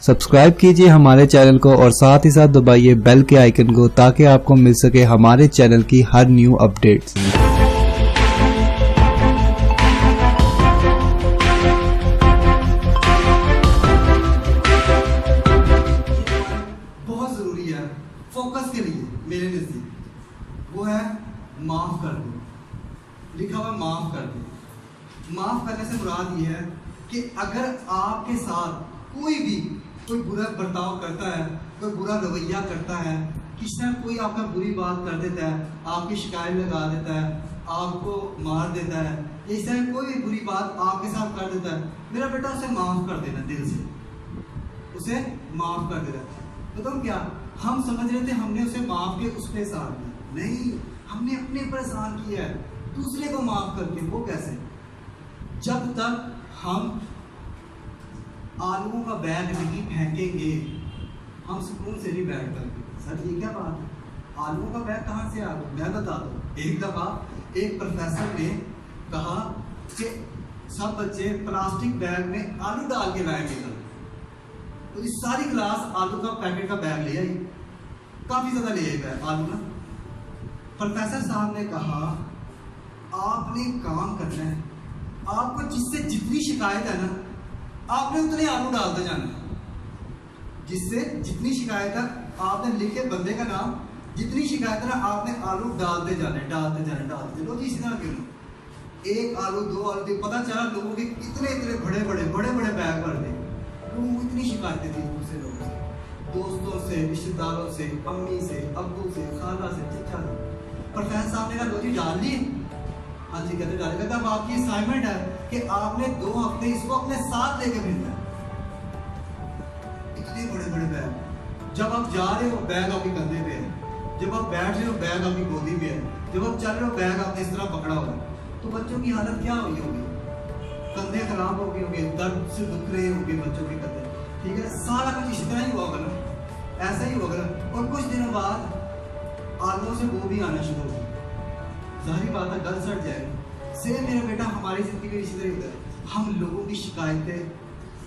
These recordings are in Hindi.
सब्सक्राइब कीजिए हमारे चैनल को और साथ ही साथ दबाइए बेल के आइकन को ताकि आपको मिल सके हमारे चैनल की हर न्यू अपडेट्स। बहुत जरूरी है फोकस के लिए मेरे नजदीक, वो है माफ कर दो। लिखा हुआ माफ कर दो। माफ करने से मुराद ये है कि अगर आपके साथ कोई बुरा बर्ताव करता है, कोई बुरा रवैया करता है, किसी ने कोई आपका बुरी बात कर देता है, आपकी शिकायत लगा देता है, आपको मार देता है, इस तरह कोई भी बुरी बात आपके साथ कर देता है, मेरा बेटा उसे माफ कर देना, दिल से उसे माफ कर देना। बताओ क्या हम समझ रहे थे हमने उसे माफ किया, उस पर एहसान किया? नहीं, हमने अपने पर एहसान किया है दूसरे को माफ करके। वो कैसे? जब तक हम आलूओं का बैग नहीं फेंकेंगे हम सुकून से नहीं बैठ पाएंगे। सर ये क्या बात है? आलूओं का बैग कहाँ से आ गया? मैं बता दूं। एक दफा एक प्रोफेसर ने कहा कि सब बच्चे प्लास्टिक बैग में आलू डाल के लाएंगे कल, तो इस सारी क्लास आलू का पैकेट का बैग ले आई, काफी ज्यादा ले आई आलू ना। प्रोफेसर साहब ने कहा आपने काम करना है, आपको जिससे जितनी शिकायत है ना आपने उतने आलू डालते जाना। जिससे जितनी शिकायत है आपने लिख के बंदे का नाम, जितनी शिकायत है ना आपने आलू डालते जाने। लो जी, इसी तरह क्यों एक आलू दो आलू, पता चला लोगों के इतने बड़े बड़े बैग भर दे। लोगों को इतनी शिकायतें थी दूसरे लोगों से, दोस्तों से, रिश्तेदारों से, अम्मी से, अब्बू से, खाला से, चचा से। प्रोफेसर साहब ने कहा लो जी डाल लिए। हाँ जी कहते डाले। कहता अब आपकी असाइनमेंट है कि आपने 2 हफ्ते इसको अपने साथ लेके फिरना है। इतने बड़े बैग, जब आप जा रहे हो बैग आपके कंधे पे है, जब आप बैठ रहे हो बैग आपकी गोदी में है, जब आप चल रहे हो बैग आपने इस तरह पकड़ा हुआ है, तो बच्चों की हालत क्या हुई होगी? कंधे खराब हो गए होंगे, दर्द से दुख रहे होंगे बच्चों के कंधे। ठीक है, सारा कुछ इसी तरह ही हुआ होगा ना, ऐसा ही होगा ना। और कुछ दिनों बाद आलू से वो भी आना शुरू होगी। जाहिर बात है गल सड़ जाएगा। से मेरा बेटा हमारी जिंदगी में इसी तरह होता है। हम लोगों की शिकायतें,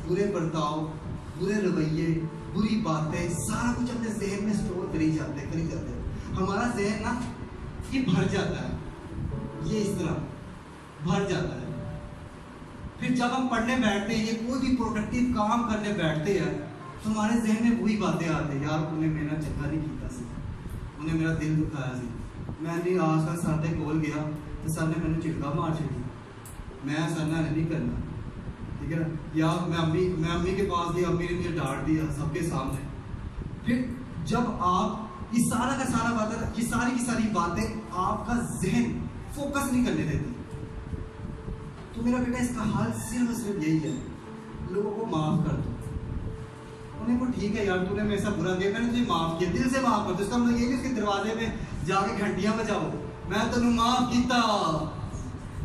बुरे बर्ताव, बुरे रवैये, बुरी बातें, सारा कुछ अपने जहन में स्टोर करी जाते हैं। हमारा जहन ना ये भर जाता है, ये इस तरह भर जाता है। फिर जब हम पढ़ने बैठते हैं, ये कोई भी प्रोडक्टिव काम करने बैठते हैं, तो हमारे जहन में वही बातें आती हैं, यार उन्हें मेरा चंगा नहीं किया सी, उन्हें मेरा दिल दुखाया सी, मैंने आज का सर के कोल गया तो सर ने मैंने चिटका मार छड़ी, मैं सर ने नहीं करना। ठीक है ना? या मैं अम्मी के पास गया, अम्मी ने मुझे डांट दिया सबके सामने। फिर जब आप ये सारा का सारा बातें, ये सारी की सारी बातें आपका जहन फोकस नहीं करने देती, तो मेरा बेटा इसका हाल सिर्फ यही है, लोगों को माफ कर दो। उन्हें को ठीक है यार तूने मेरे साथ बुरा किया, मैंने तुझे माफ किया, दिल से माफ कर दो। इसका मतलब ये नहीं उसके दरवाजे में जाके घंटियां बजाओ मैं तेन माफ किया,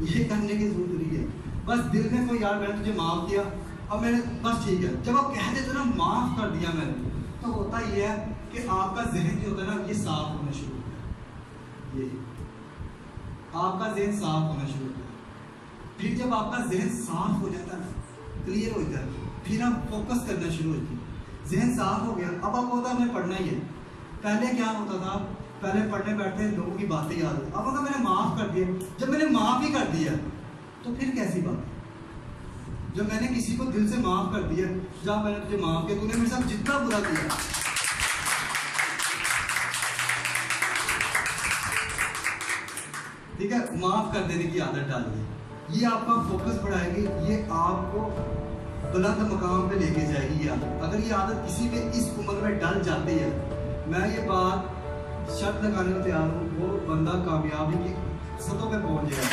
ये करने की जरूरत नहीं है। बस दिल में कोई यार मैंने तुझे माफ किया और मैंने बस ठीक है। जब आप कह देते ना माफ कर दिया मैंने, तो होता ये है कि आपका जहन जो होता है ना ये साफ होना शुरू होता है। ये आपका जहन साफ होना शुरू होता है। फिर जब आपका जहन साफ हो जाता है ना, क्लियर हो जाता है, फिर आप फोकस करना शुरू होती है। जहन साफ हो गया, अब आपको होता है हमें पढ़ना ही है। पहले क्या होता था, पहले पढ़ने बैठते लोगों की बातें याद होती, अब अगर मैंने माफ कर दिया, जब मैंने माफ ही कर दिया तो फिर कैसी बात है? जब मैंने किसी को दिल से माफ कर दिया, जब मैंने तुझे माफ किया, तूने मेरे साथ जितना बुरा किया, ठीक है, माफ कर देने की आदत डालिए। ये आपका फोकस बढ़ाएगी, ये आपको बुलंद मकाम पे लेके जाएगी। अगर ये आदत किसी भी इस उम्र में डल जाती है, मैं ये बात शर्त लगाने को तैयार हूँ, वो बंदा कामयाबी की सतहों पे पहुंच जाएगा।